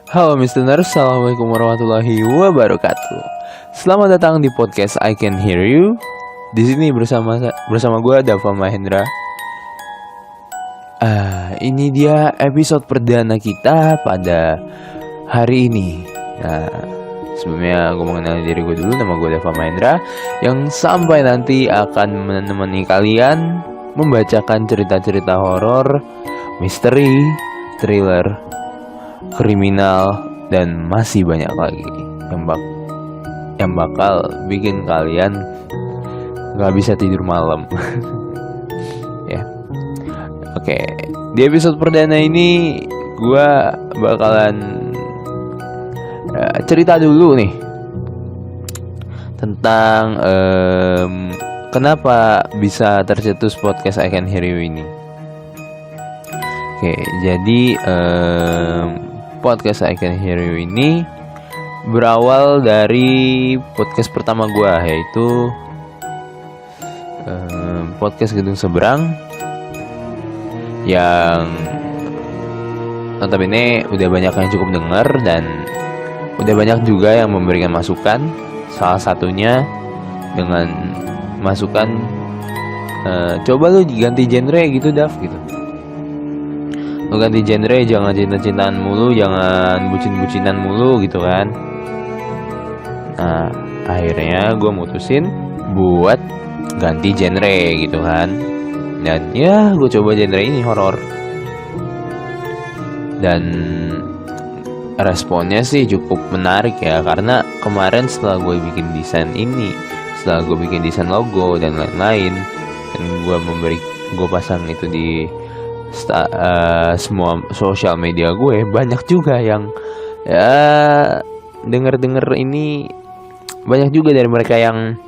Halo listeners, Assalamualaikum warahmatullahi wabarakatuh. Selamat datang di podcast I Can Hear You. Di sini bersama gue Dava Mahendra. Ini dia episode perdana kita pada hari ini. Sebelumnya gue mengenal diri gue dulu. Nama gue Dava Mahendra, yang sampai nanti akan menemani kalian membacakan cerita-cerita horor, misteri, thriller, kriminal, dan masih banyak lagi yang bakal bikin kalian gak bisa tidur malam. Ya. Oke, di episode perdana ini gue bakalan cerita dulu nih tentang kenapa bisa tercetus podcast I Can Hear You ini. Oke, jadi podcast I Can Hear You ini berawal dari podcast pertama gue, yaitu podcast Gedung Seberang, yang notabene udah banyak yang cukup denger dan udah banyak juga yang memberikan masukan. Salah satunya dengan masukan coba lu ganti genre gitu, Dav, gitu. Lu ganti genre, jangan cinta-cintaan mulu, jangan bucin-bucinan mulu gitu kan. Nah, akhirnya gue mutusin buat ganti genre gitu kan. Dan ya gue coba genre ini, horor. Dan responnya sih cukup menarik ya, karena kemarin setelah gue bikin desain ini, setelah gue bikin desain logo dan lain-lain, dan gue pasang itu di semua sosial media gue, banyak juga yang ya denger ini, banyak juga dari mereka yang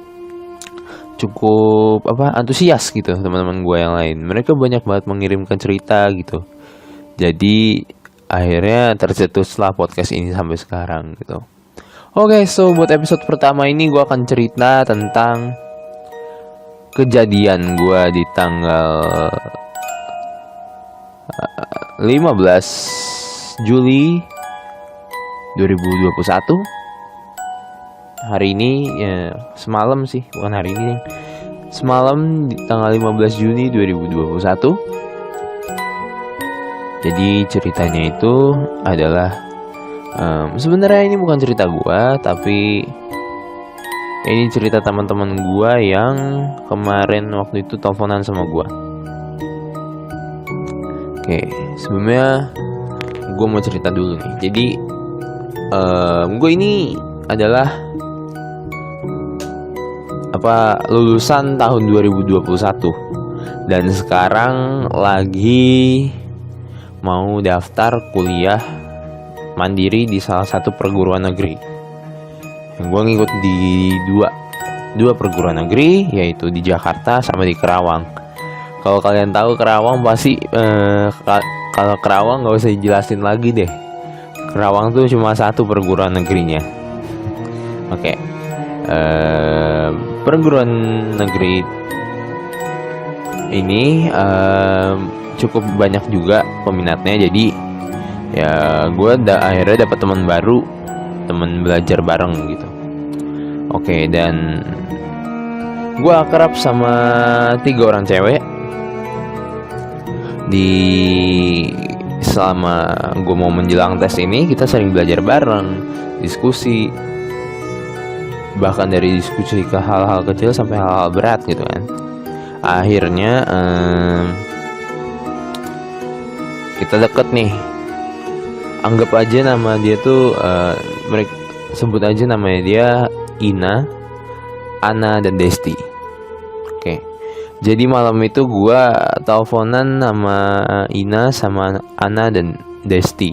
cukup antusias gitu. Teman-teman gue yang lain, mereka banyak banget mengirimkan cerita gitu. Jadi akhirnya tercetuslah podcast ini sampai sekarang gitu. Oke, so buat episode pertama ini gue akan cerita tentang kejadian gue di tanggal 15 Juli 2021. Hari ini ya, semalam sih, bukan hari ini, semalam di tanggal 15 Juni 2021. Jadi ceritanya itu adalah sebenarnya ini bukan cerita gua, tapi ini cerita teman-teman gua yang kemarin waktu itu teleponan sama gua. Oke, sebelumnya gua mau cerita dulu nih. Jadi gua ini adalah lulusan tahun 2021 dan sekarang lagi mau daftar kuliah mandiri di salah satu perguruan negeri. Yang gue ngikut di dua perguruan negeri, yaitu di Jakarta sama di Kerawang. Kalau kalian tahu Kerawang pasti kalau Kerawang nggak usah dijelasin lagi deh. Kerawang tuh cuma satu perguruan negerinya. Oke. Perguruan negeri ini cukup banyak juga peminatnya. Jadi ya gue akhirnya dapat teman baru, teman belajar bareng gitu. Oke, dan gue akrab sama 3 orang cewek. Selama gue mau menjelang tes ini, kita sering belajar bareng, diskusi, bahkan dari diskusi ke hal-hal kecil sampai hal-hal berat gitu kan. Akhirnya kita deket nih. Anggap aja nama dia tuh mereka sebut aja namanya dia Ina, Ana, dan Desti. Oke. Jadi malam itu gue teleponan sama Ina sama Ana dan Desti.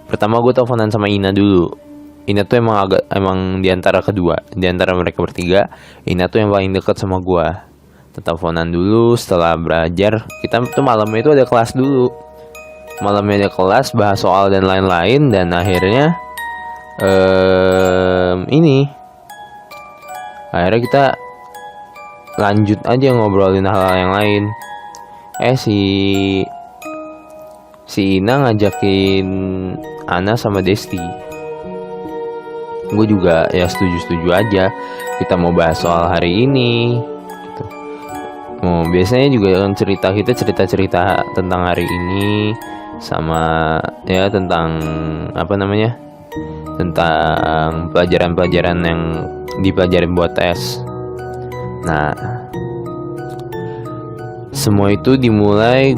Pertama gue teleponan sama Ina dulu. Ina tuh emang di antara mereka bertiga, Ina tuh yang paling dekat sama gue. Teleponan dulu, setelah belajar, kita tuh malamnya itu ada kelas dulu. Malamnya ada kelas, bahas soal dan lain-lain, dan akhirnya akhirnya kita lanjut aja ngobrolin hal-hal yang lain. Si Ina ngajakin Ana sama Desti. Gue juga ya setuju aja kita mau bahas soal hari ini gitu. Biasanya juga kan cerita tentang hari ini, sama ya tentang apa namanya, tentang pelajaran-pelajaran yang dipelajarin buat tes. Nah, semua itu gue mulai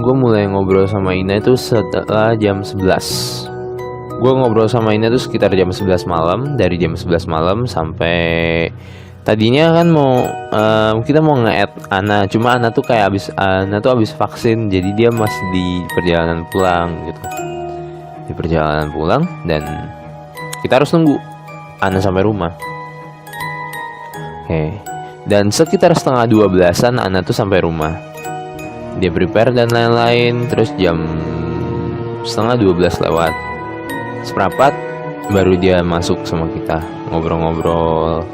ngobrol sama Ina itu setelah jam 11. Gue ngobrol sama Ina tuh sekitar jam 11 malam. Dari jam 11 malam sampai tadinya kan kita mau nge-add Ana, cuma Ana tuh abis vaksin, jadi dia masih di perjalanan pulang gitu. Di perjalanan pulang dan kita harus nunggu Ana sampai rumah. Oke. Dan sekitar setengah 12-an Ana tuh sampai rumah. Dia prepare dan lain-lain. Terus jam setengah 12 lewat seperempat baru dia masuk sama kita, ngobrol-ngobrol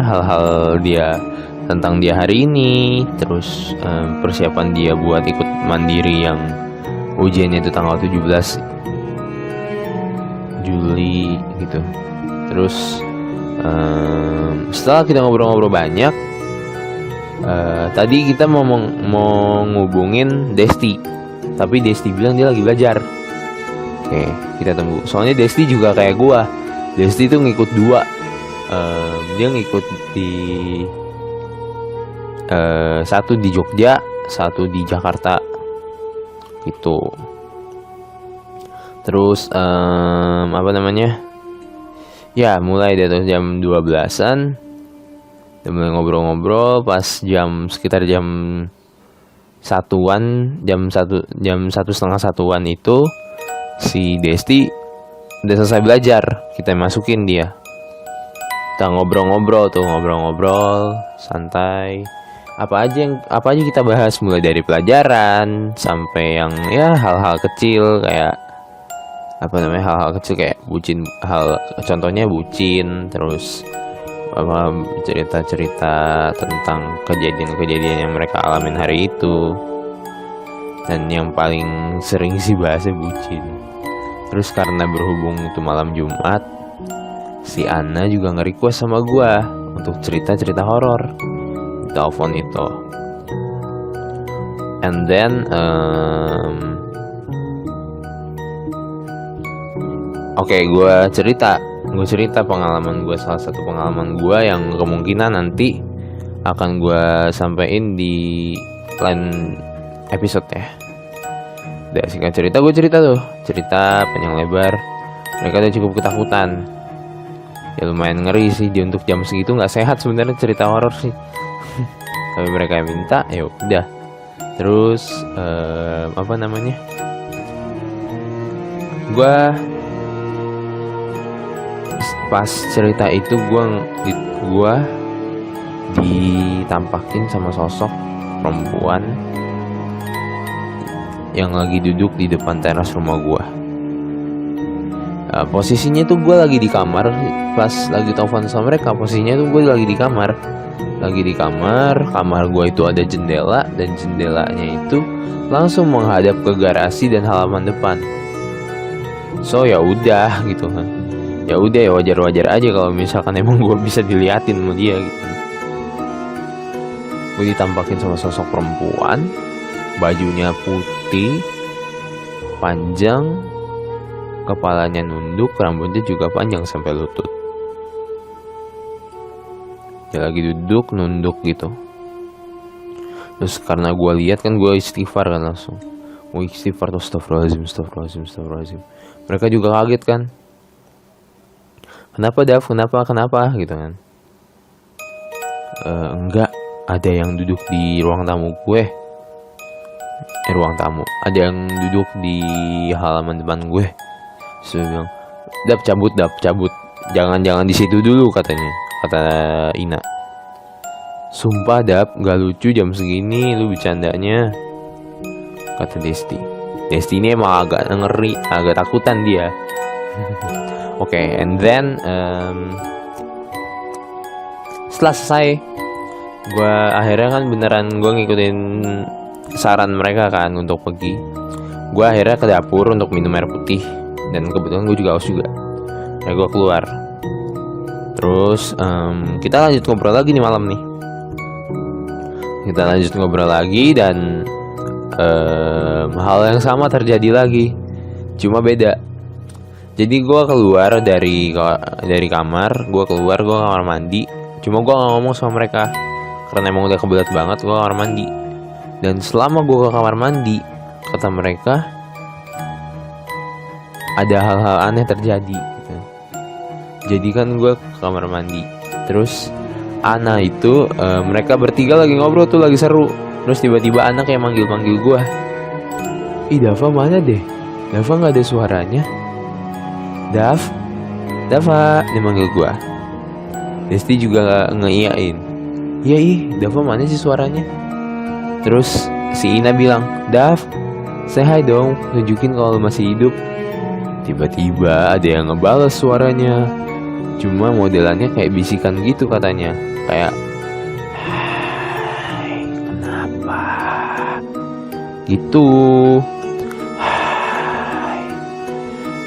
hal-hal dia tentang dia hari ini, terus persiapan dia buat ikut mandiri yang ujiannya itu tanggal 17 Juli gitu. Terus setelah kita ngobrol-ngobrol banyak, tadi kita mau ngubungin Desti, tapi Desti bilang dia lagi belajar. Oke, kita tunggu. Soalnya Desti juga kayak gua. Desti tuh ngikut 2. Dia ngikut di satu di Jogja, satu di Jakarta gitu. Terus apa namanya? Ya, mulai dari jam 12-an kita mulai ngobrol-ngobrol. Pas sekitar jam 1-an, jam 1:30 itu si Desti udah selesai belajar. Kita masukin dia. Kita ngobrol-ngobrol santai. Apa aja kita bahas, mulai dari pelajaran sampai yang ya hal-hal kecil kayak hal-hal kecil kayak bucin, contohnya bucin, terus cerita-cerita tentang kejadian-kejadian yang mereka alamin hari itu. Dan yang paling sering sih bahasnya bucin. Terus karena berhubung itu malam Jumat, si Ana juga nge-request sama gua untuk cerita-cerita horor di telepon itu. And then gue cerita pengalaman gue, salah satu pengalaman gue yang kemungkinan nanti akan gue sampein di lain episode ya. Udah singkat cerita, gue cerita panjang lebar. Mereka tuh cukup ketakutan. Ya lumayan ngeri sih, dia untuk jam segitu nggak sehat sebenarnya cerita horor sih. Tapi mereka yang minta, ya udah. Terus gue pas cerita itu gue ditampakin sama sosok perempuan yang lagi duduk di depan teras rumah gue. Posisinya tuh gue lagi di kamar. Pas lagi telepon sama mereka, posisinya tuh gue lagi di kamar. Kamar gue itu ada jendela, dan jendelanya itu langsung menghadap ke garasi dan halaman depan. So ya udah gitu kan. Ya wajar-wajar aja kalau misalkan emang gue bisa diliatin sama dia gitu. Gue ditampakin sama sosok perempuan, bajunya putih, panjang, kepalanya nunduk, rambutnya juga panjang sampai lutut. Dia lagi duduk nunduk gitu. Terus karena gue lihat kan, gue istighfar kan langsung. Gue istighfar tuh, astagfirullahaladzim. Mereka juga kaget kan. Kenapa Dav? Kenapa gitu kan? Enggak, ada yang duduk di ruang tamu gue. Ruang tamu. Ada yang duduk di halaman depan gue. Saya bilang, Dav cabut. Jangan di situ dulu katanya. Kata Ina. Sumpah Dav, gak lucu jam segini lu bercandanya. Kata Desti. Desti ini emang agak ngeri, agak takutan dia. Oke, and then setelah selesai, gue akhirnya kan beneran gue ngikutin saran mereka kan untuk pergi. Gue akhirnya ke dapur untuk minum air putih, dan kebetulan gue juga haus juga. Nah, gue keluar. Terus kita lanjut ngobrol lagi nih malam nih. Kita lanjut ngobrol lagi dan hal yang sama terjadi lagi, cuma beda. Jadi gue keluar dari kamar, gue kamar mandi. Cuma gue gak ngomong sama mereka karena emang udah kebelet banget gue kamar mandi. Dan selama gue ke kamar mandi, kata mereka ada hal-hal aneh terjadi gitu. Jadi kan gue ke kamar mandi, terus Ana itu mereka bertiga lagi ngobrol tuh, lagi seru. Terus tiba-tiba Ana kayak manggil-manggil gue. Ih, Dava mana deh? Dava gak ada suaranya. Dava, dia manggil gue. Desti juga ngeiyain. Iya Dava mana sih suaranya? Terus si Ina bilang, Dav, say hi dong, tunjukin kalau lu masih hidup. Tiba-tiba ada yang ngebales suaranya. Cuma modelannya kayak bisikan gitu katanya. Kayak, hai, kenapa? Gitu. Hai,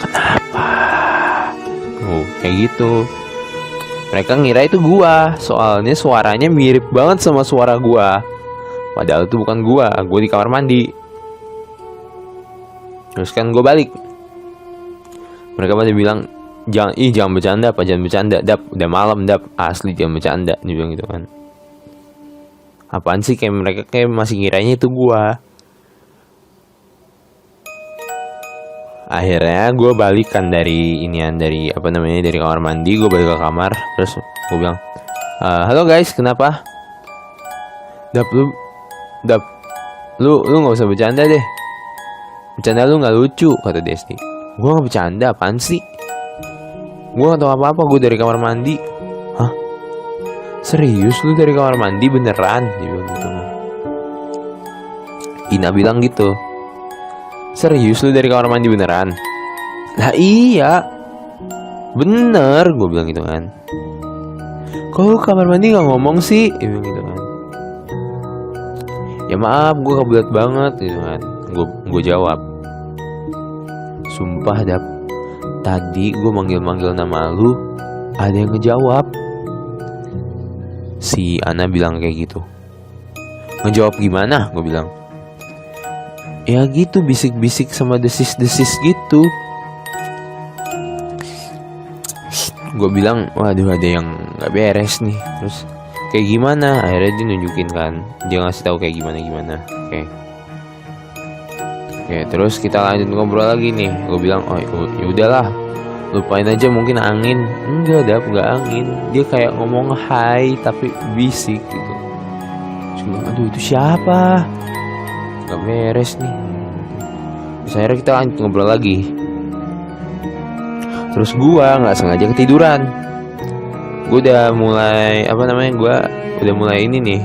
kenapa? Oh, kayak gitu. Mereka ngira itu gua, soalnya suaranya mirip banget sama suara gua. Padahal itu bukan gua di kamar mandi. Terus kan gua balik. Mereka pada bilang, jangan bercanda apa, jangan bercanda, Dap, udah malam, Dap, asli jangan bercanda. Dia bilang gitu kan. Apaan sih, kayak mereka kayak masih ngiranya itu gua. Akhirnya gue balikan dari kamar mandi, gue balik ke kamar. Terus gue bilang, halo guys, kenapa? Dap, lu nggak usah bercanda deh, bercanda lu nggak lucu, kata Desti. Gue nggak bercanda, apaan sih? Gue nggak tahu apa-apa, gue dari kamar mandi. Hah? Serius lu dari kamar mandi beneran? Dia bilang gitu. Ina bilang gitu. Serius lu dari kamar mandi beneran? Lah iya, bener, gue bilang gitu kan. Kok lu kamar mandi gak ngomong sih? Dia bilang gitu kan. Ya maaf, gue kebelet banget gitu kan. Gue jawab, sumpah Dap, tadi gue manggil nama lu, ada yang ngejawab. Si Ana bilang kayak gitu. Ngejawab gimana? Gue bilang, ya gitu, bisik-bisik sama desis-desis gitu. Gue bilang, waduh, ada yang gak beres nih. Terus kayak gimana? Akhirnya dia nunjukin kan, dia ngasih tahu kayak gimana. Oke, terus kita lanjut ngobrol lagi nih. Gue bilang, oh ya udahlah, lupain aja, mungkin angin. Enggak, nggak angin. Dia kayak ngomong hai tapi bisik gitu. Cuma, aduh, itu siapa? Gak beres nih. Terus akhirnya kita lanjut ngobrol lagi. Terus gua nggak sengaja ketiduran. Gua udah mulai udah mulai ini nih.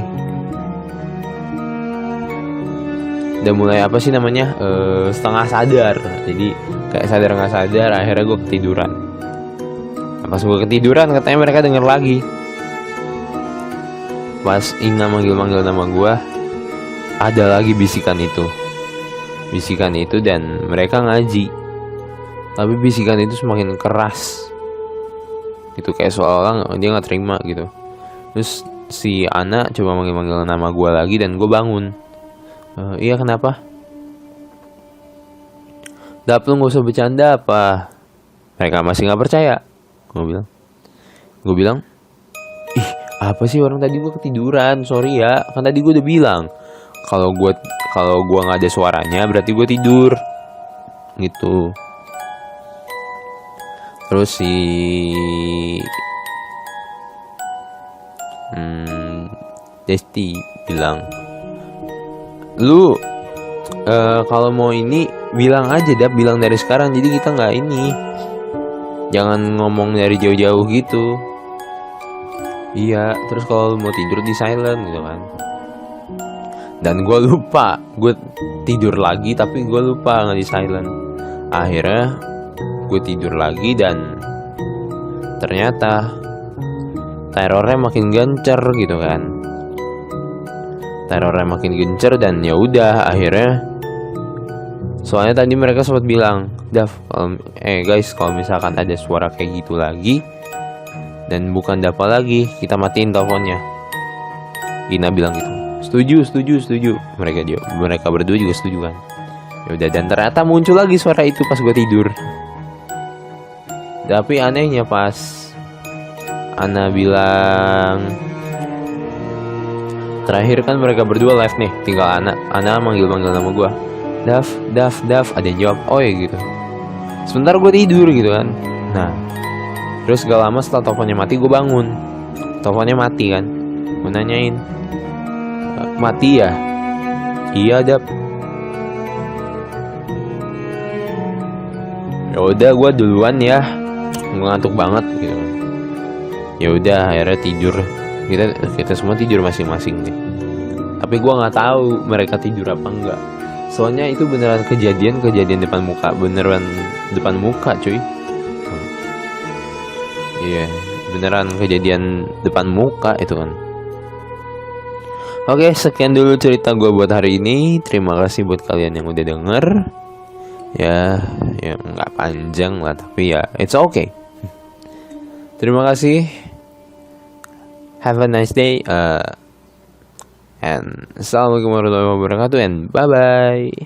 Udah mulai setengah sadar. Jadi kayak sadar nggak sadar, akhirnya gua ketiduran. Nah, pas gua ketiduran, katanya mereka denger lagi. Pas Ina manggil nama gua, ada lagi bisikan itu dan mereka ngaji, tapi bisikan itu semakin keras. Itu kayak seolah-olah dia nggak terima gitu. Terus si Ana coba manggil nama gue lagi dan gue bangun. Iya, kenapa? Dap, lu nggak usah bercanda apa? Mereka masih nggak percaya. Gue bilang, ih, apa sih, orang tadi gue ketiduran, sorry ya, kan tadi gue udah bilang kalau gue nggak ada suaranya berarti gue tidur gitu. Terus si Desti bilang, lu kalau mau ini bilang aja, Dap, bilang dari sekarang, jadi kita nggak ini, jangan ngomong dari jauh-jauh gitu. Iya, terus kalau mau tidur di silent gitu kan. Dan gue lupa, gue tidur lagi tapi gue lupa nggak di silent. Akhirnya gue tidur lagi dan ternyata terornya makin gencer gitu kan. terornya makin gencar dan ya udah akhirnya, soalnya tadi mereka sempat bilang, guys, kalau misalkan ada suara kayak gitu lagi dan bukan Dava lagi, kita matiin teleponnya. Ina bilang gitu. Setuju. Mereka berdua juga setuju kan. Ya udah, dan ternyata muncul lagi suara itu pas gue tidur. Tapi anehnya pas Ana bilang, terakhir kan mereka berdua live nih, tinggal Ana manggil nama gue, Dav, ada yang jawab oi gitu. Sebentar gue tidur gitu kan. Nah, terus gak lama setelah teleponnya mati, gue bangun. Teleponnya mati kan. Gue nanyain, mati ya? Iya, Dav. Ya udah, gue duluan ya, gue ngantuk banget gitu. Ya udah, akhirnya tidur. Kita semua tidur masing-masing nih. Tapi gue nggak tahu mereka tidur apa enggak. Soalnya itu beneran kejadian depan muka, beneran depan muka, cuy. Iya, beneran kejadian depan muka itu kan. Oke, sekian dulu cerita gue buat hari ini. Terima kasih buat kalian yang udah denger. Ya nggak panjang lah, tapi ya it's okay. Terima kasih. Have a nice day. And assalamualaikum warahmatullahi wabarakatuh. And bye bye.